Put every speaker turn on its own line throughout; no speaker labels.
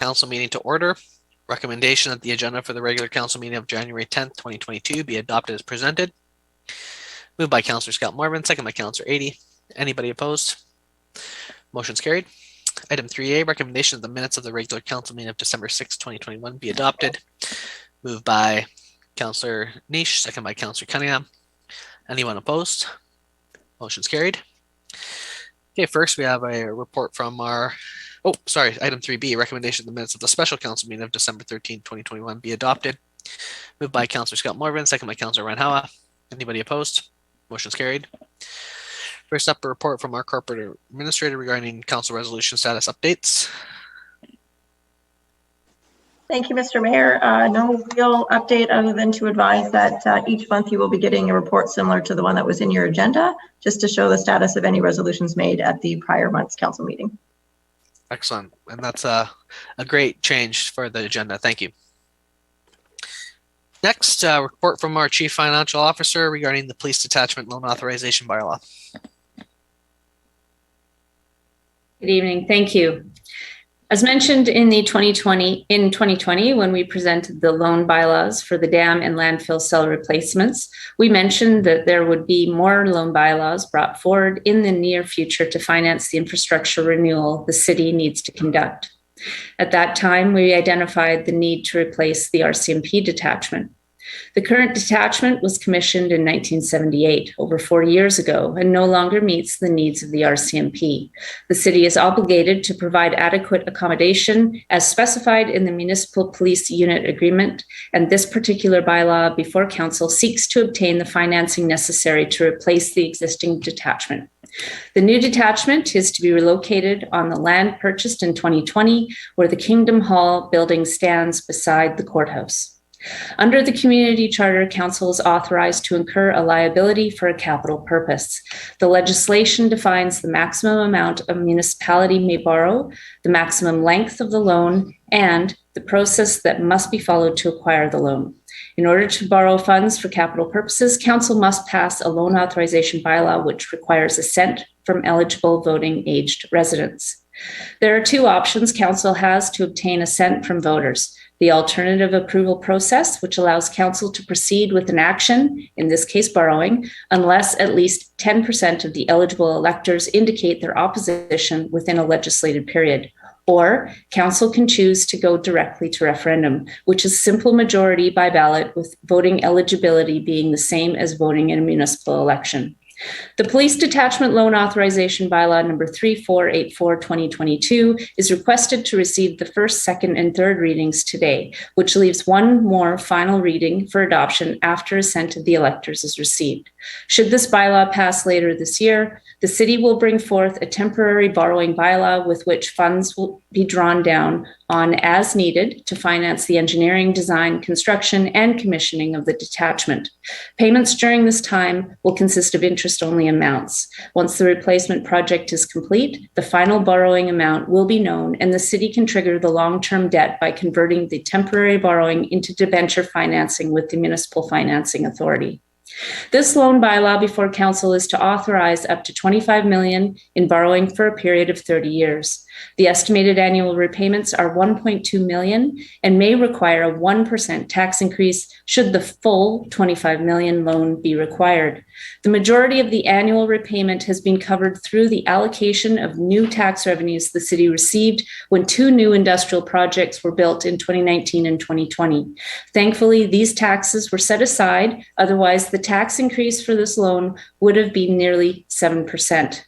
Council meeting to order. Recommendation that the agenda for the regular council meeting of January 10th, 2022 be adopted as presented. Moved by Councillor Scott Morvan, second by Councillor Adey. Anybody opposed? Motion's carried. Item 3A, recommendation of the minutes of the regular council meeting of December 6th, 2021 be adopted. Moved by Councillor Niche, second by Councillor Cunningham. Anyone opposed? Motion's carried. Okay, first we have a report from our, item 3B, recommendation of the minutes of the special council meeting of December 13th, 2021 be adopted. Moved by Councillor Scott Morvan, second by Councillor Ryan-Howa. Anybody opposed? Motion's carried. First up, a report from our corporate administrator regarding council resolution status updates.
Thank you, Mr. Mayor. No real update other than to advise that each month you will be getting a report similar to the one that was in your agenda, just to show the status of any resolutions made at the prior month's council meeting.
Excellent. And that's a great change for the agenda. Thank you. Next, report from our Chief Financial Officer regarding the police detachment loan authorization bylaw.
Good evening. Thank you. As mentioned in 2020, when we presented the loan bylaws for the dam and landfill cell replacements, we mentioned that there would be more loan bylaws brought forward in the near future to finance the infrastructure renewal the city needs to conduct. At that time, we identified the need to replace the RCMP detachment. The current detachment was commissioned in 1978, over 40 years ago, and no longer meets the needs of the RCMP. The city is obligated to provide adequate accommodation as specified in the Municipal Police Unit Agreement, and this particular bylaw before council seeks to obtain the financing necessary to replace the existing detachment. The new detachment is to be relocated on the land purchased in 2020, where the Kingdom Hall building stands beside the courthouse. Under the Community Charter, Council is authorized to incur a liability for a capital purpose. The legislation defines the maximum amount a municipality may borrow, the maximum length of the loan, and the process that must be followed to acquire the loan. In order to borrow funds for capital purposes, Council must pass a loan authorization bylaw which requires assent from eligible voting-aged residents. There are two options Council has to obtain assent from voters. The alternative approval process, which allows council to proceed with an action, in this case borrowing, unless at least 10% of the eligible electors indicate their opposition within a legislative period. Or council can choose to go directly to referendum, which is simple majority by ballot, with voting eligibility being the same as voting in a municipal election. The Police Detachment Loan Authorization Bylaw number 3484/2022 is requested to receive the first, second, and third readings today, which leaves one more final reading for adoption after assent of the electors is received. Should this bylaw pass later this year, the city will bring forth a temporary borrowing bylaw with which funds will be drawn down on as needed to finance the engineering, design, construction, and commissioning of the detachment. Payments during this time will consist of interest-only amounts. Once the replacement project is complete, the final borrowing amount will be known, and the city can trigger the long-term debt by converting the temporary borrowing into debenture financing with the Municipal Financing Authority. This loan bylaw before council is to authorize up to $25 million in borrowing for a period of 30 years. The estimated annual repayments are $1.2 million and may require a 1% tax increase should the full $25 million loan be required. The majority of the annual repayment has been covered through the allocation of new tax revenues the city received when two new industrial projects were built in 2019 and 2020. Thankfully, these taxes were set aside, otherwise the tax increase for this loan would have been nearly 7%.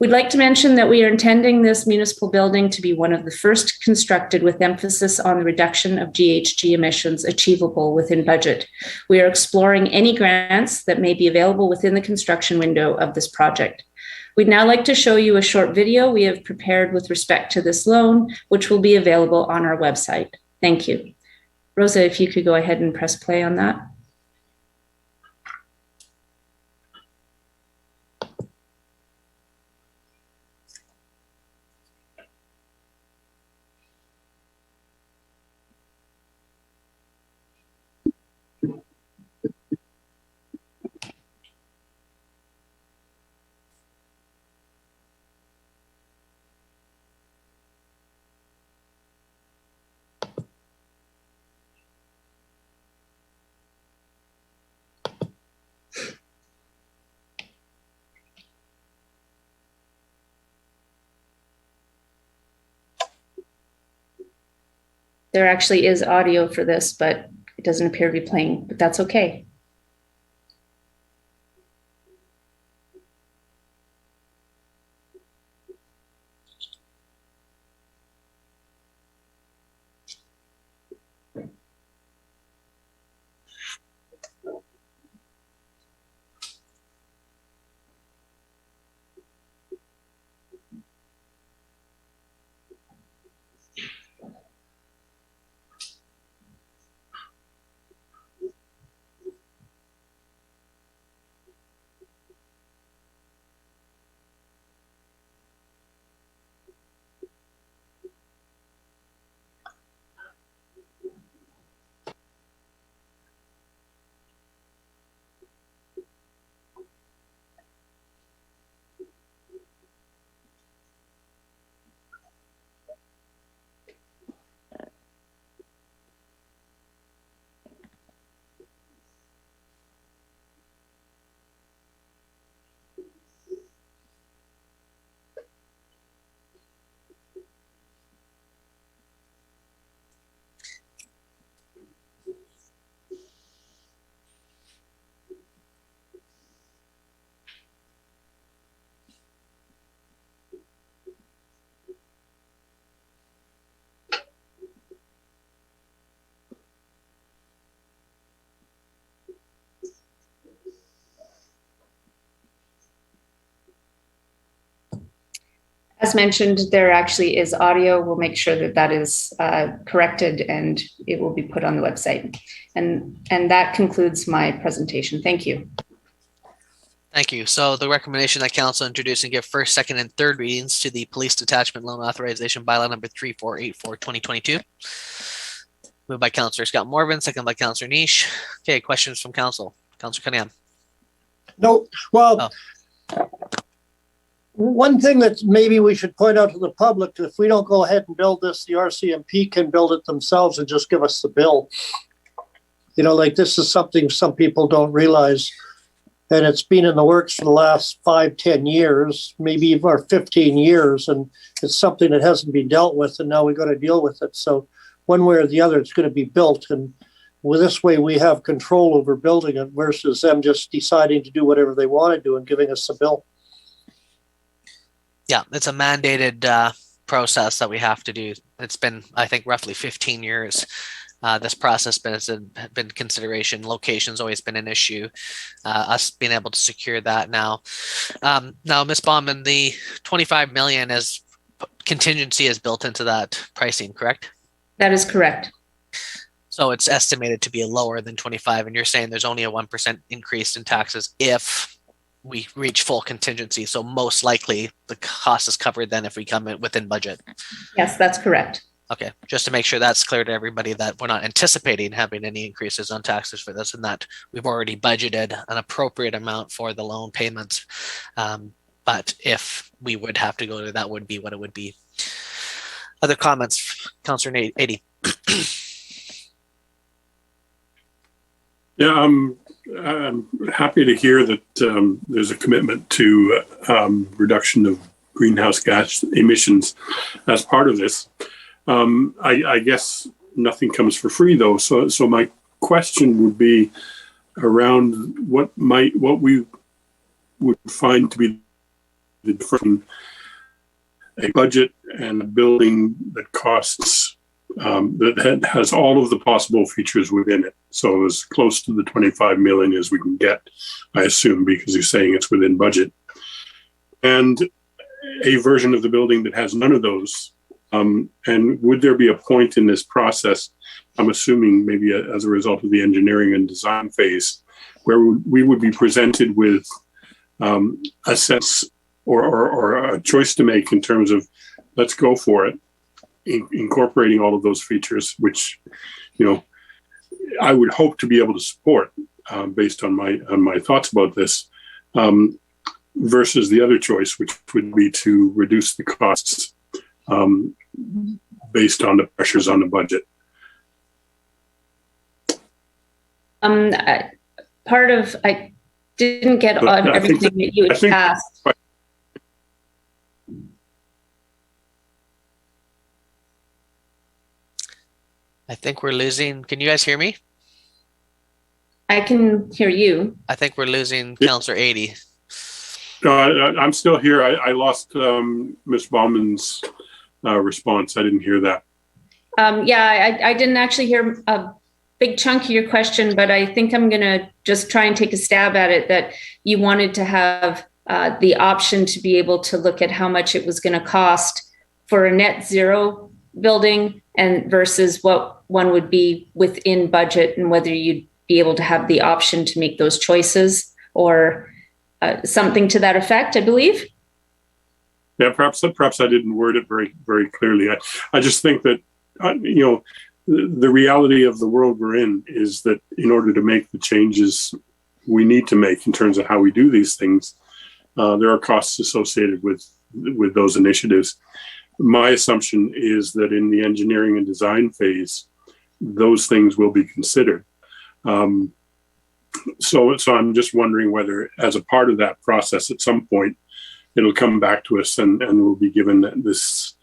We'd like to mention that we are intending this municipal building to be one of the first constructed with emphasis on the reduction of GHG emissions achievable within budget. We are exploring any grants that may be available within the construction window of this project. We'd now like to show you a short video we have prepared with respect to this loan, which will be available on our website. Thank you. Rosa, if you could go ahead and press play on that. There actually is audio for this, but it doesn't appear to be playing, but that's okay. As mentioned, there actually is audio. We'll make sure that that is corrected and it will be put on the website. And that concludes my presentation. Thank you.
Thank you. So the recommendation that council introduce and give first, second, and third readings to the police detachment loan authorization bylaw number 3484/2022. Moved by Councillor Scott Morvan, second by Councillor Niche. Okay, questions from council. Councillor Cunningham.
No, well, one thing that maybe we should point out to the public, if we don't go ahead and build this, the RCMP can build it themselves and just give us the bill. You know, like this is something some people don't realize. And it's been in the works for the last 5-10 years, maybe even 15 years. And it's something that hasn't been dealt with. And now we got to deal with it. So one way or the other, it's going to be built. And with this way, we have control over building it versus them just deciding to do whatever they want to do and giving us the bill.
Yeah, it's a mandated process that we have to do. It's been, I think, roughly 15 years. This process has been consideration. Location's always been an issue. Us being able to secure that now. Now, Ms. Bauman, the 25 million is contingency is built into that pricing, correct?
That is correct.
So it's estimated to be lower than 25, and you're saying there's only a 1% increase in taxes if we reach full contingency. So most likely the cost is covered then if we come in within budget.
Yes, that's correct.
Okay, just to make sure that's clear to everybody that we're not anticipating having any increases on taxes for this and that we've already budgeted an appropriate amount for the loan payments. But if we would have to go to that would be what it would be. Other comments, Councillor Adie?
Yeah, I'm happy to hear that there's a commitment to reduction of greenhouse gas emissions as part of this. I guess nothing comes for free though. So my question would be around what we would find to be the difference a budget and a building that costs that has all of the possible features within it. So as close to the 25 million as we can get, I assume, because you're saying it's within budget. And a version of the building that has none of those. And would there be a point in this process, I'm assuming maybe as a result of the engineering and design phase, where we would be presented with a sense or a choice to make in terms of let's go for it, incorporating all of those features, which, you know, I would hope to be able to support based on my thoughts about this, versus the other choice, which would be to reduce the costs based on the pressures on the budget.
I didn't get on everything that you had asked.
I think we're losing. Can you guys hear me?
I can hear you.
I think we're losing
Yep.
Counselor 80.
No, I'm still here. I lost Ms. Bauman's response. I didn't hear that.
Yeah, I didn't actually hear a big chunk of your question, but I think I'm going to just try and take a stab at it, that you wanted to have the option to be able to look at how much it was going to cost for a net zero building and versus what one would be within budget, and whether you'd be able to have the option to make those choices, or something to that effect, I believe.
Yeah, perhaps I didn't word it very, very clearly. I just think that, the reality of the world we're in is that in order to make the changes we need to make in terms of how we do these things, there are costs associated with those initiatives. My assumption is that in the engineering and design phase, those things will be considered. So I'm just wondering whether, as a part of that process, at some point, it'll come back to us and we'll be given this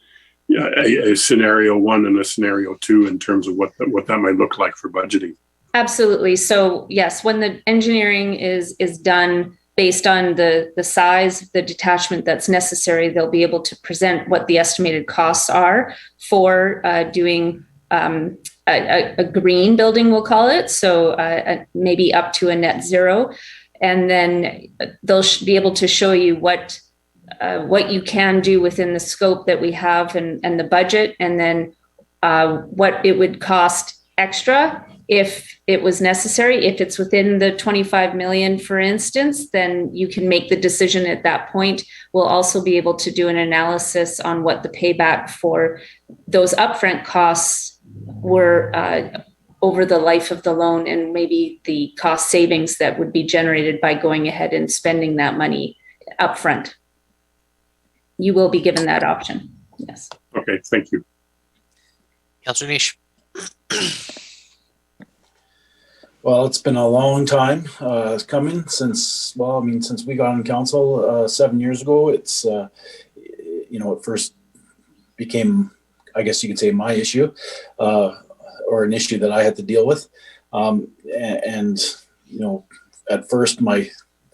a scenario 1 and a scenario 2 in terms of what that might look like for budgeting.
Absolutely. So yes, when the engineering is done based on the size of the detachment that's necessary, they'll be able to present what the estimated costs are for doing a green building, we'll call it. So maybe up to a net zero. And then they'll be able to show you what you can do within the scope that we have and the budget, and then what it would cost extra if it was necessary. If it's within the 25 million, for instance, then you can make the decision at that point. We'll also be able to do an analysis on what the payback for those upfront costs were over the life of the loan, and maybe the cost savings that would be generated by going ahead and spending that money upfront. You will be given that option. Yes.
Okay, thank you.
Counselor Nish.
Well, it's been a long time coming since we got on council 7 years ago. It's, it first became, I guess you could say, my issue or an issue that I had to deal with. At first,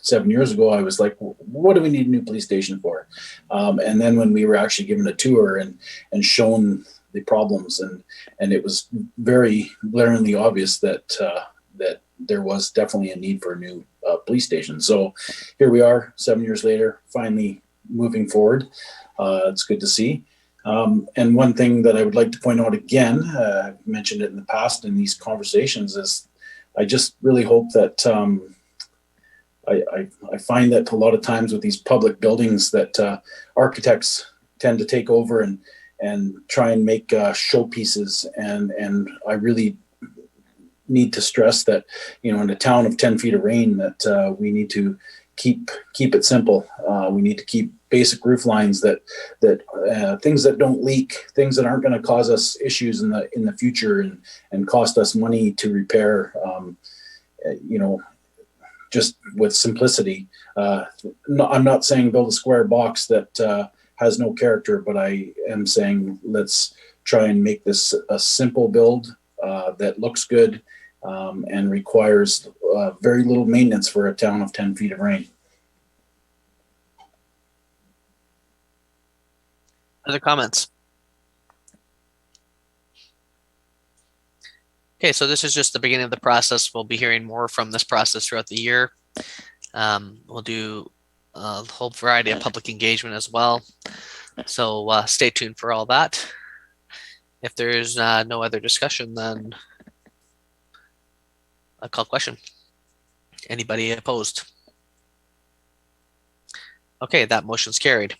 7 years ago, I was like, what do we need a new police station for? And then when we were actually given a tour and shown the problems, and it was very glaringly obvious that there was definitely a need for a new police station. So here we are 7 years later, finally moving forward. It's good to see. And one thing that I would like to point out again, I've mentioned it in the past in these conversations, is I just really hope that I find that a lot of times with these public buildings that architects tend to take over and try and make showpieces. And I really need to stress that, in a town of 10 feet of rain, that we need to keep it simple. We need to keep basic roof lines, that things that don't leak, things that aren't going to cause us issues in the future and cost us money to repair, just with simplicity. I'm not saying build a square box that has no character, but I am saying let's try and make this a simple build that looks good and requires very little maintenance for a town of 10 feet of rain.
Other comments? Okay, so this is just the beginning of the process. We'll be hearing more from this process throughout the year. We'll do a whole variety of public engagement as well. So stay tuned for all that. If there's no other discussion, then I'll call question. Anybody opposed? Okay, that motion's carried.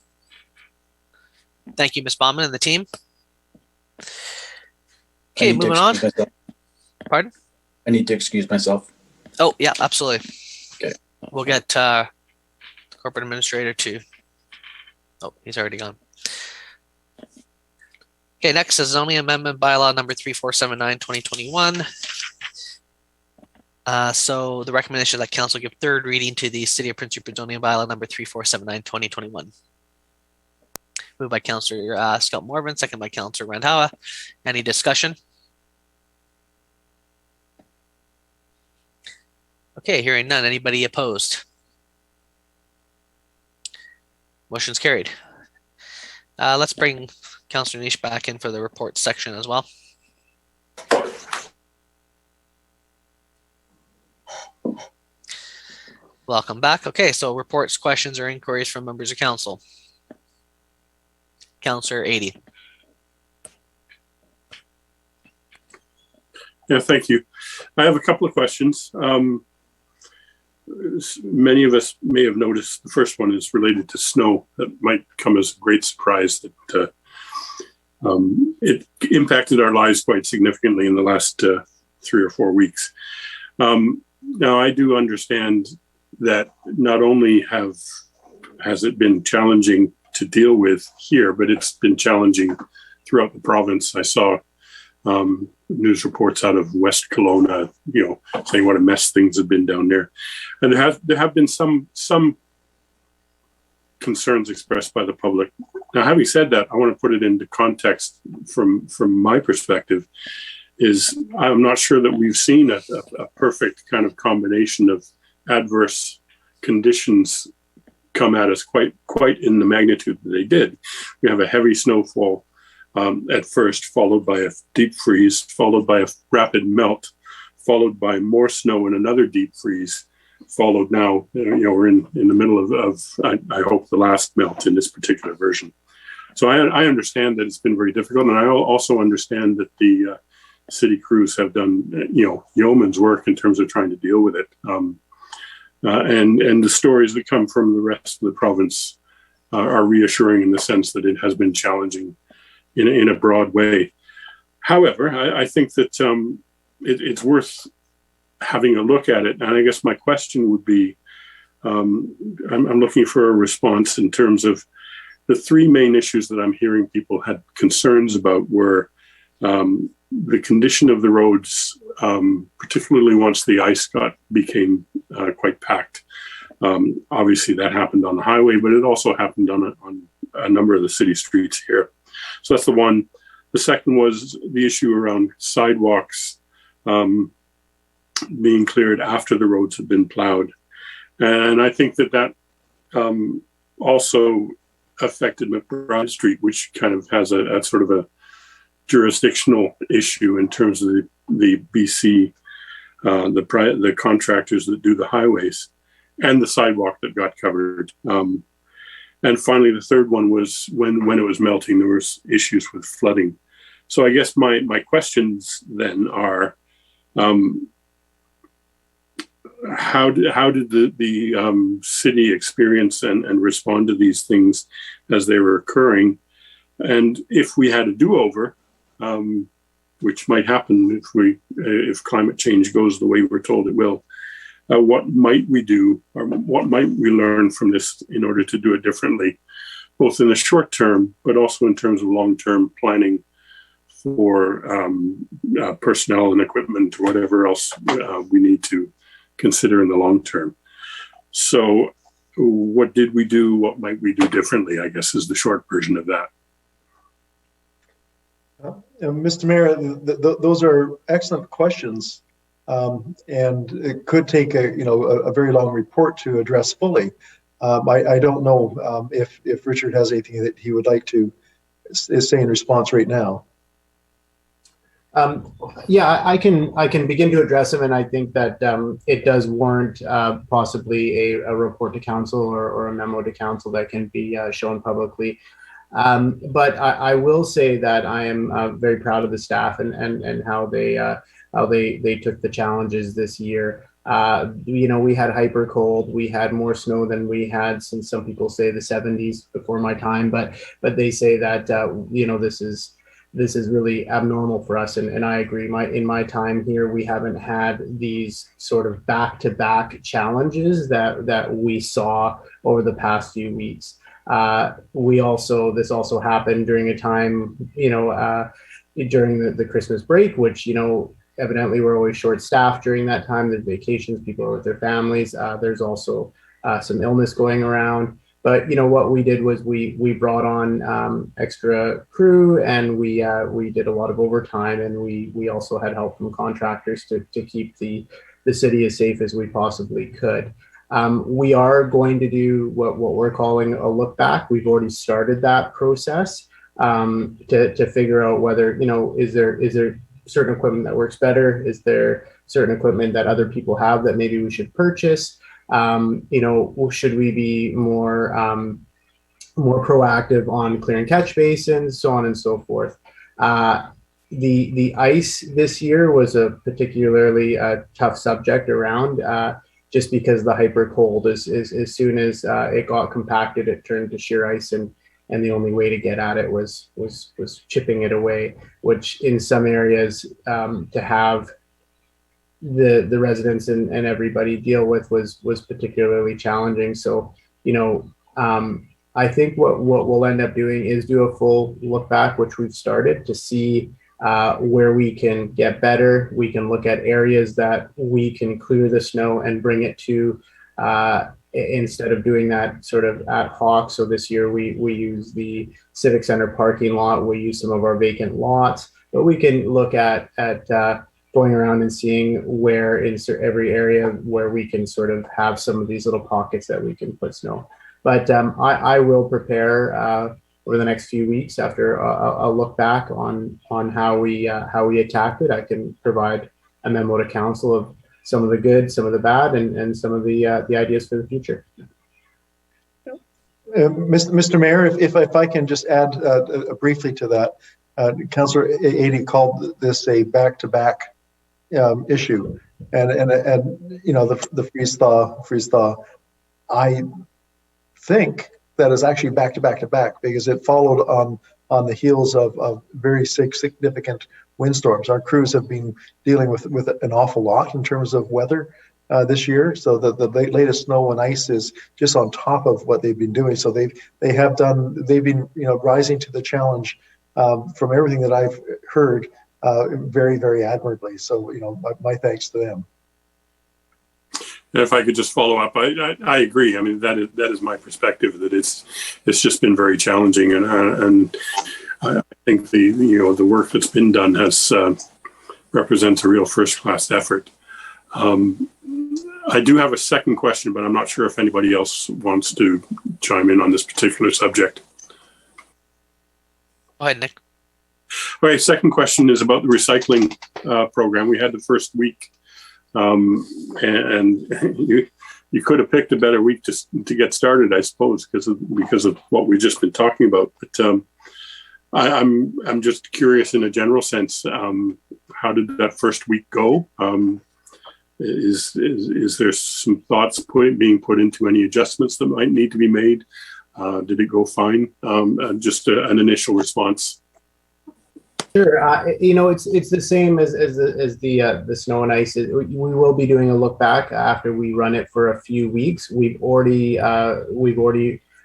Thank you, Ms. Bauman and the team. Okay, moving on. Pardon?
I need to excuse myself.
Oh, yeah, absolutely.
Okay.
We'll get corporate administrator to. Oh, he's already gone. Okay, next is zoning amendment bylaw number 3479/2021. So the recommendation that council give third reading to the City of Prince Rupert zoning bylaw number 3479/2021. Moved by Councillor Scott Morvan, second by Councillor Randhawa. Any discussion? Okay, hearing none. Anybody opposed? Motion's carried. Let's bring Councillor Niche back in for the report section as well. Welcome back. Okay, so reports, questions, or inquiries from members of council. Councillor 80.
Yeah, thank you. I have a couple of questions. Many of us may have noticed the first one is related to snow. That might come as a great surprise that it impacted our lives quite significantly in the last 3 or 4 weeks. Now, I do understand that not only has it been challenging to deal with here, but it's been challenging throughout the province. I saw news reports out of West Kelowna, saying what a mess things have been down there. And there have been some concerns expressed by the public. Now, having said that, I want to put it into context from my perspective. Is I'm not sure that we've seen a perfect kind of combination of adverse conditions come at us quite in the magnitude that they did. We have a heavy snowfall at first, followed by a deep freeze, followed by a rapid melt, followed by more snow and another deep freeze, followed now, we're in the middle of I hope, the last melt in this particular version. So I understand that it's been very difficult, and I also understand that the city crews have done, yeoman's work in terms of trying to deal with it. And the stories that come from the rest of the province are reassuring in the sense that it has been challenging in a broad way. However, I think that it's worth having a look at it. And I guess my question would be, I'm looking for a response in terms of the 3 main issues that I'm hearing people had concerns about were the condition of the roads, particularly once the ice became quite packed. Obviously, that happened on the highway, but it also happened on a number of the city streets here. So that's the one. The second was the issue around sidewalks being cleared after the roads have been plowed. And I think that also affected McBride Street, which kind of has a sort of a jurisdictional issue in terms of the BC, the contractors that do the highways and the sidewalk that got covered. And finally, the third one was when it was melting, there was issues with flooding. So I guess my questions then are, how did the city experience and respond to these things as they were occurring? And if we had a do-over, which might happen if climate change goes the way we're told it will, what might we do, or what might we learn from this in order to do it differently, both in the short term, but also in terms of long-term planning for personnel and equipment or whatever else we need to consider in the long term. So what did we do? What might we do differently, I guess, is the short version of that.
Mr. Mayor, those are excellent questions. And it could take a very long report to address fully. I don't know if Richard has anything that he would like to say in response right now.
Yeah, I can begin to address them, and I think that it does warrant possibly a report to council or a memo to council that can be shown publicly. But I will say that I am very proud of the staff and how they took the challenges this year. We had hyper cold. We had more snow than we had since some people say the 70s before my time, but they say that this is really abnormal for us, and I agree. In my time here, we haven't had these sort of back-to-back challenges that we saw over the past few weeks. This also happened during a time, during the Christmas break, which, evidently we're always short-staffed during that time. There's vacations, people are with their families. There's also some illness going around. But what we did was we brought on extra crew, and we did a lot of overtime, and we also had help from contractors to keep the the city as safe as we possibly could. We are going to do what we're calling a look back. We've already started that process to figure out whether, is there certain equipment that works better? Is there certain equipment that other people have that maybe we should purchase? Should we be more proactive on clearing catch basins, so on and so forth. The ice this year was a particularly tough subject around, just because the hyper cold, as soon as it got compacted, it turned to sheer ice, and the only way to get at it was chipping it away, which in some areas to have the residents and everybody deal with was particularly challenging. So, I think what we'll end up doing is do a full look back, which we've started, to see where we can get better. We can look at areas that we can clear the snow and bring it to, instead of doing that sort of ad hoc. So this year we use the Civic Center parking lot. We use some of our vacant lots, but we can look at going around and seeing where in every area where we can sort of have some of these little pockets that we can put snow. But I will prepare over the next few weeks after a look back on how we attacked it. I can provide a memo to council of some of the good, some of the bad, and some of the ideas for the future.
Mr. Mayor, if I can just add briefly to that, Councillor Adey called this a back-to-back issue, and the freeze thaw. I think that is actually back to back because it followed on the heels of very significant windstorms. Our crews have been dealing with an awful lot in terms of weather this year. So the latest snow and ice is just on top of what they've been doing. So they've been rising to the challenge from everything that I've heard very, very admirably. So my thanks to them.
If I could just follow up, I agree. I mean, that is my perspective, that it's just been very challenging, and I think the work that's been done represents a real first-class effort. I do have a second question, but I'm not sure if anybody else wants to chime in on this particular subject.
Go ahead, Nick.
All right, second question is about the recycling program. We had the first week. And you could have picked a better week to get started, I suppose, because of what we've just been talking about. But I'm just curious, in a general sense, how did that first week go? Is there some thoughts being put into any adjustments that might need to be made? Did it go fine? Just an initial response.
Sure. It's the same as the snow and ice. We will be doing a look back after we run it for a few weeks. We've already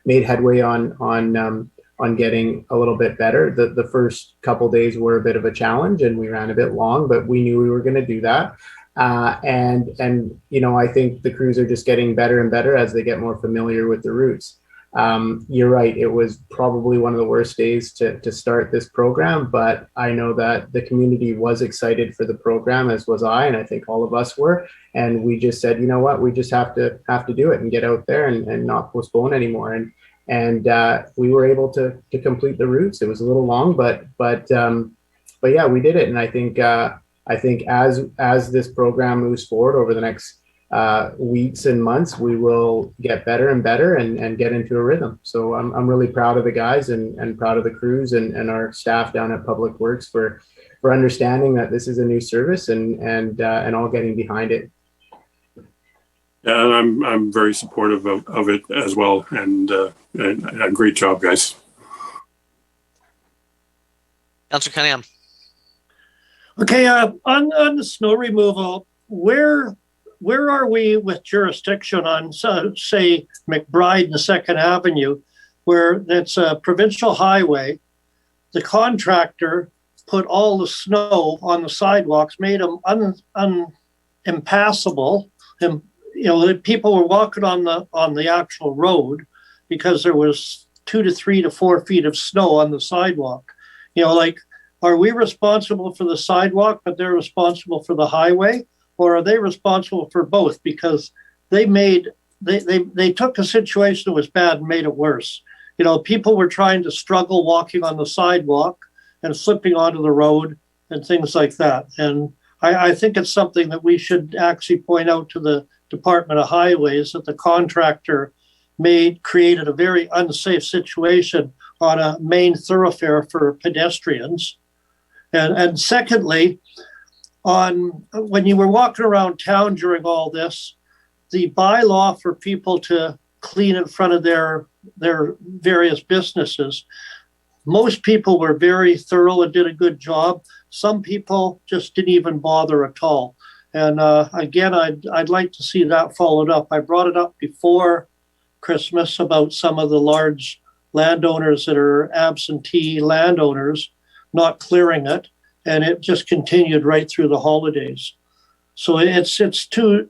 made headway on getting a little bit better. The first couple days were a bit of a challenge, and we ran a bit long, but we knew we were going to do that. And I think the crews are just getting better and better as they get more familiar with the routes. You're right. It was probably one of the worst days to start this program, but I know that the community was excited for the program, as was I, and I think all of us were. And we just said, you know what, we just have to do it and get out there and not postpone anymore. And we were able to complete the routes. It was a little long, but yeah, we did it. And I think as this program moves forward over the next weeks and months, we will get better and better and get into a rhythm. So I'm really proud of the guys and proud of the crews and our staff down at Public Works for understanding that this is a new service and all getting behind it.
Yeah, and I'm very supportive of it as well, and a great job, guys.
Councillor Cunningham.
Okay, on the snow removal, where are we with jurisdiction on, say, McBride and 2nd Avenue, where it's a provincial highway? The contractor put all the snow on the sidewalks, made them impassable. And, the people were walking on the actual road because there was 2 to 3 to 4 feet of snow on the sidewalk. Are we responsible for the sidewalk, but they're responsible for the highway? or are they responsible for both? Because they took a situation that was bad and made it worse. You know, people were trying to struggle walking on the sidewalk and slipping onto the road and things like that. And I think it's something that we should actually point out to the Department of Highways, that the contractor created a very unsafe situation on a main thoroughfare for pedestrians. And secondly, when you were walking around town during all this, the bylaw for people to clean in front of their various businesses, most people were very thorough and did a good job. Some people just didn't even bother at all. And again, I'd like to see that followed up. I brought it up before Christmas about some of the large landowners that are absentee landowners not clearing it, and it just continued right through the holidays. So it's two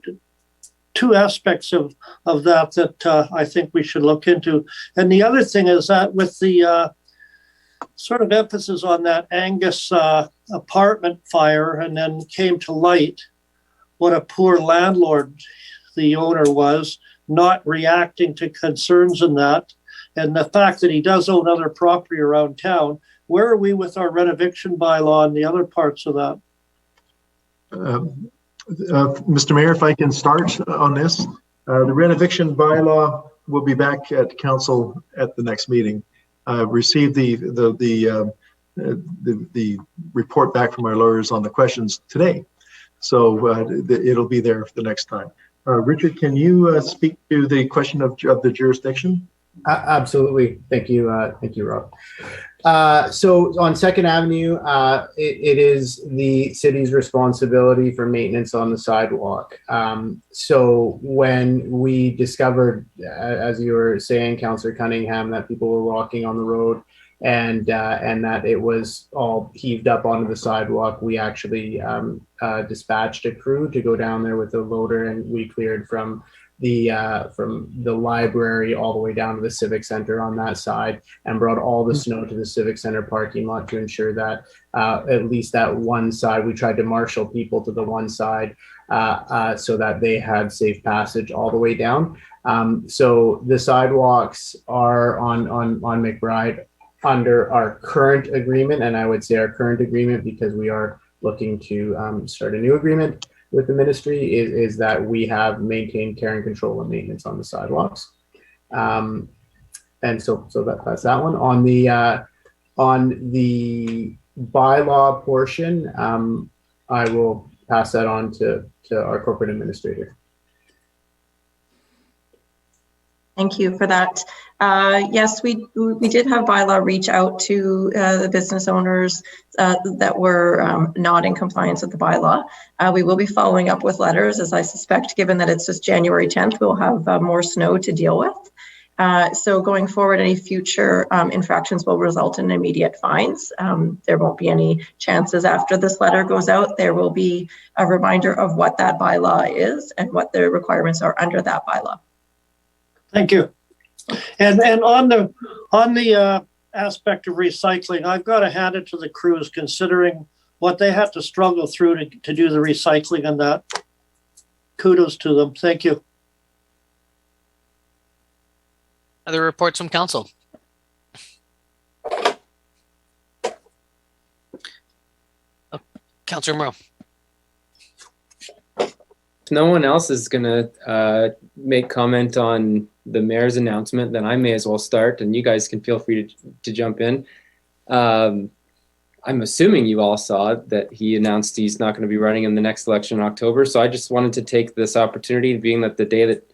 aspects of that I think we should look into. And the other thing is that with the sort of emphasis on that Angus apartment fire, and then came to light what a poor landlord the owner was, not reacting to concerns in that, and the fact that he does own other property around town. Where are we with our rent eviction bylaw and the other parts of that?
Mr. Mayor, if I can start on this, the rent eviction bylaw will be back at council at the next meeting. Received the report back from our lawyers on the questions today, so it'll be there for the next time. Richard, can you speak to the question of the jurisdiction?
Absolutely. Thank you, Rob. So on Second Avenue, it is the city's responsibility for maintenance on the sidewalk. So when we discovered, as you were saying, Councillor Cunningham, that people were walking on the road and that it was all heaved up onto the sidewalk, we actually dispatched a crew to go down there with a loader, and we cleared from the library all the way down to the Civic Center on that side, and brought all the snow to the Civic Center parking lot to ensure that at least that one side, we tried to marshal people to the one side so that they had safe passage all the way down. So the sidewalks are on McBride under our current agreement, and I would say our current agreement, because we are looking to start a new agreement with the ministry, is that we have maintained care and control and maintenance on the sidewalks. And so that's that one. On the bylaw portion, I will pass that on to our corporate administrator.
Thank you for that. Yes, we did have bylaw reach out to the business owners that were not in compliance with the bylaw. We will be following up with letters, as I suspect, given that it's just January 10th, we'll have more snow to deal with. So going forward, any future infractions will result in immediate fines. There won't be any chances after this letter goes out. There will be a reminder of what that bylaw is and what the requirements are under that bylaw.
Thank you. And on the aspect of recycling, I've got to hand it to the crews, considering what they have to struggle through to do the recycling and that. Kudos to them. Thank you.
Other reports from council? Councillor Moreau.
If no one else is going to make comment on the mayor's announcement, then I may as well start, and you guys can feel free to jump in. I'm assuming you all saw that he announced he's not going to be running in the next election in October. So I just wanted to take this opportunity, being that the day that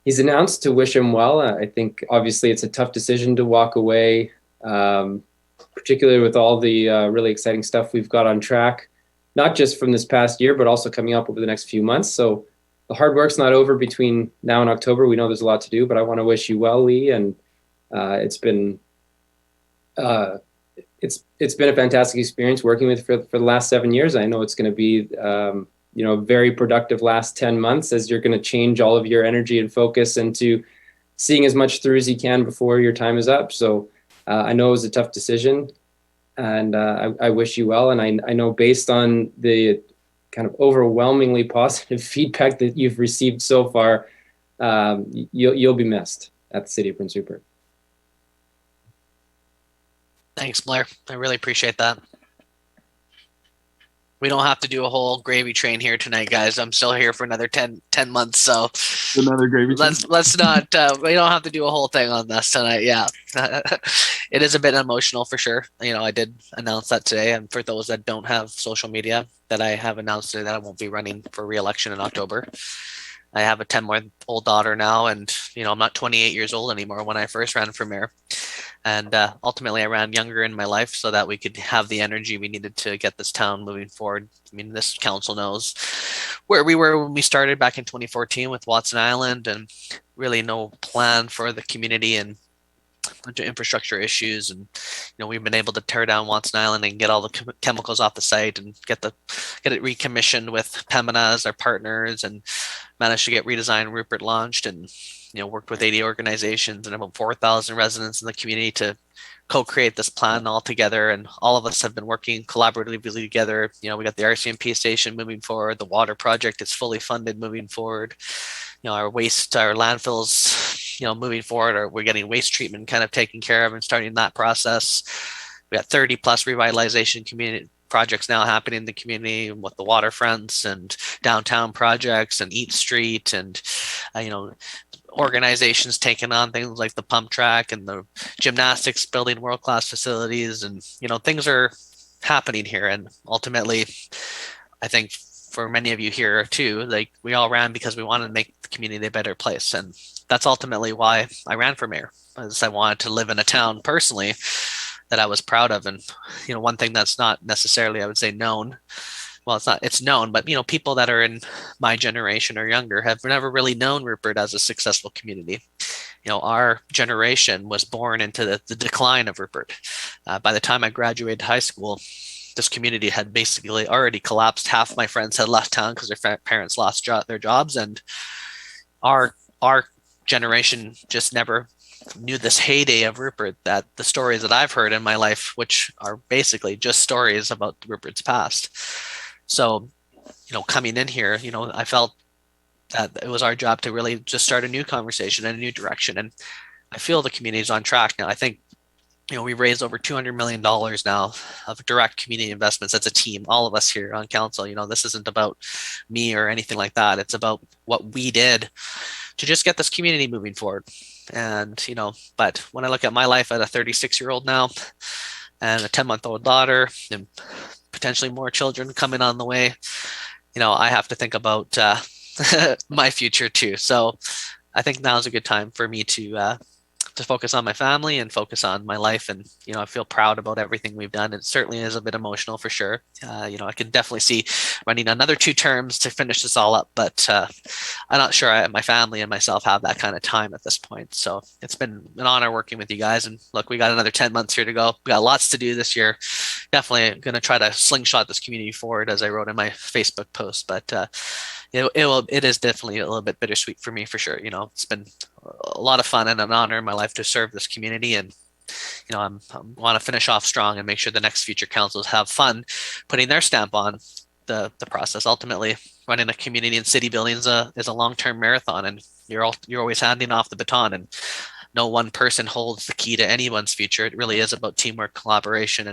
he's announced, to wish him well. I think obviously it's a tough decision to walk away, particularly with all the really exciting stuff we've got on track, not just from this past year, but also coming up over the next few months. So the hard work's not over between now and October. We know there's a lot to do, but I want to wish you well, Lee. And it's been a fantastic experience working with you for the last 7 years. I know it's going to be a very productive last 10 months, as you're going to change all of your energy and focus into seeing as much through as you can before your time is up. So I know it was a tough decision, and I wish you well. And I know, based on the kind of overwhelmingly positive feedback that you've received so far, you'll be missed at the City of Prince Rupert.
Thanks, Blair. I really appreciate that. We don't have to do a whole gravy train here tonight, guys. I'm still here for another 10 months, so
Another gravy train.
let's not. We don't have to do a whole thing on this tonight. Yeah, it is a bit emotional for sure. You know, I did announce that today, and for those that don't have social media, that I have announced today that I won't be running for re-election in October. I have a 10-month-old daughter now, and you know, I'm not 28 years old anymore when I first ran for mayor. And ultimately, I ran younger in my life so that we could have the energy we needed to get this town moving forward. I mean, this council knows where we were when we started back in 2014 with Watson Island, and really no plan for the community and a bunch of infrastructure issues. And you know, we've been able to tear down Watson Island and get all the chemicals off the site and get it recommissioned with Pembina as our partners, and managed to get Redesign Rupert launched, and you know, worked with 80 organizations and about 4,000 residents in the community to co-create this plan all together. And all of us have been working collaboratively together. You know, we got the RCMP station moving forward. The water project is fully funded moving forward. You know, our landfills, you know, moving forward, or we're getting waste treatment kind of taken care of and starting that process. We got 30 plus revitalization community projects now happening in the community with the waterfronts and downtown projects and Eat Street, and you know, organizations taking on things like the pump track and the gymnastics, building world-class facilities, and you know, things are happening here. And ultimately, I think for many of you here too, like, we all ran because we wanted to make the community a better place, and that's ultimately why I ran for mayor, as I wanted to live in a town personally that I was proud of. And you know, one thing that's not necessarily, I would say, known, well, it's known, but you know, people that are in my generation or younger have never really known Rupert as a successful community. You know, our generation was born into the decline of Rupert. By the time I graduated high school, this community had basically already collapsed. Half my friends had left town because their parents lost their jobs, and our generation just never knew this heyday of Rupert, that the stories that I've heard in my life, which are basically just stories about Rupert's past. So, you know, coming in here, you know, I felt that it was our job to really just start a new conversation and a new direction. And I feel the community is on track now. I think, you know, we raised over $200 million now of direct community investments as a team, all of us here on council. You know, this isn't about me or anything like that. It's about what we did to just get this community moving forward. And, you know, but when I look at my life at a 36-year-old now and a 10-month-old daughter and potentially more children coming on the way, you know, I have to think about my future too. So I think now is a good time for me to focus on my family and focus on my life. And, you know, I feel proud about everything we've done. It certainly is a bit emotional for sure. You know, I can definitely see running another 2 terms to finish this all up, but I'm not sure my family and myself have that kind of time at this point. So it's been an honor working with you guys. And look, we got another 10 months here to go. We got lots to do this year. Definitely going to try to slingshot this community forward, as I wrote in my Facebook post, but it is definitely a little bit bittersweet for me for sure. You know, it's been a lot of fun and an honor in my life to serve this community, and you know, I want to finish off strong and make sure the next future councils have fun putting their stamp on the process. Ultimately, running a community and city building is a long-term marathon, and you're always handing off the baton, and no one person holds the key to anyone's future. It really is about teamwork, collaboration,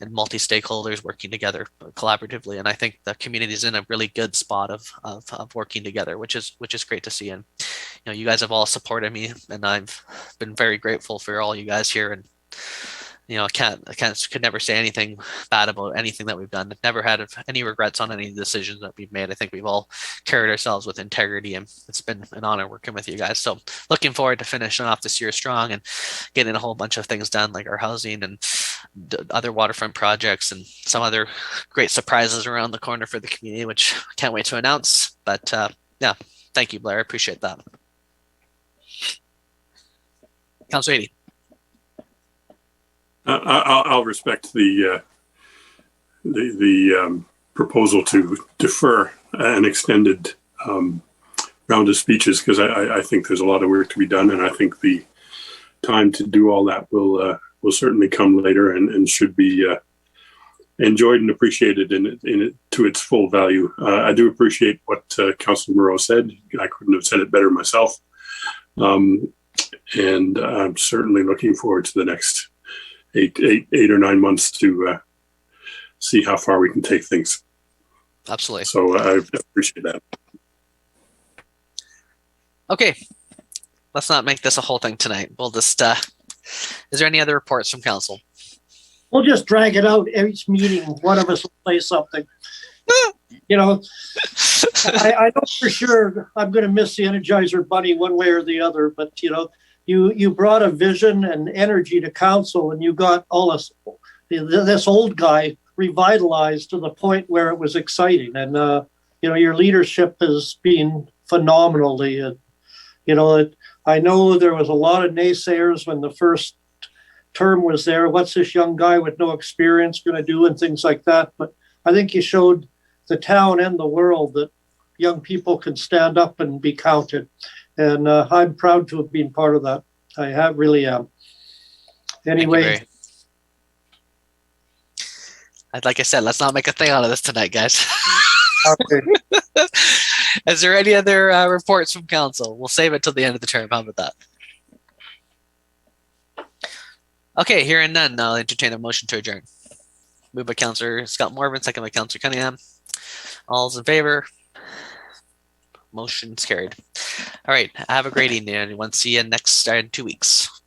and multi-stakeholders working together collaboratively. And I think the community is in a really good spot of working together, which is great to see. And you know, you guys have all supported me, and I've been very grateful for all you guys here. And you know, could never say anything bad about anything that we've done. Never had any regrets on any decisions that we've made. I think we've all carried ourselves with integrity, and it's been an honor working with you guys. So looking forward to finishing off this year strong and getting a whole bunch of things done, like our housing and other waterfront projects and some other great surprises around the corner for the community, which I can't wait to announce. But yeah, thank you, Blair. I appreciate that. Councilor Eadie.
I'll respect the proposal to defer an extended round of speeches, because I think there's a lot of work to be done, and I think the time to do all that will certainly come later, and should be enjoyed and appreciated in it to its full value. I do appreciate what Councilor Moreau said. I couldn't have said it better myself. And I'm certainly looking forward to the next eight or 9 months to see how far we can take things.
Absolutely.
So I appreciate that.
Okay, let's not make this a whole thing tonight. We'll just, is there any other reports from council?
We'll just drag it out each meeting. One of us will say something. You know, I know for sure I'm going to miss the Energizer Bunny one way or the other, but you know, you brought a vision and energy to council, and you got all this old guy revitalized to the point where it was exciting. And you know, your leadership has been phenomenally. You know, I know there was a lot of naysayers when the first term was there. What's this young guy with no experience going to do, and things like that. But I think you showed the town and the world that young people can stand up and be counted. And I'm proud to have been part of that. I really am. Anyway.
Like I said, let's not make a thing out of this tonight, guys.
Okay.
Is there any other reports from council? We'll save it till the end of the term. How about that? Okay, hearing none, I'll entertain a motion to adjourn. Moved by Councillor Scott Morvan, second by Councillor Cunningham. All's in favor? Motion's carried. All right, have a great evening, everyone. See you next in 2 weeks.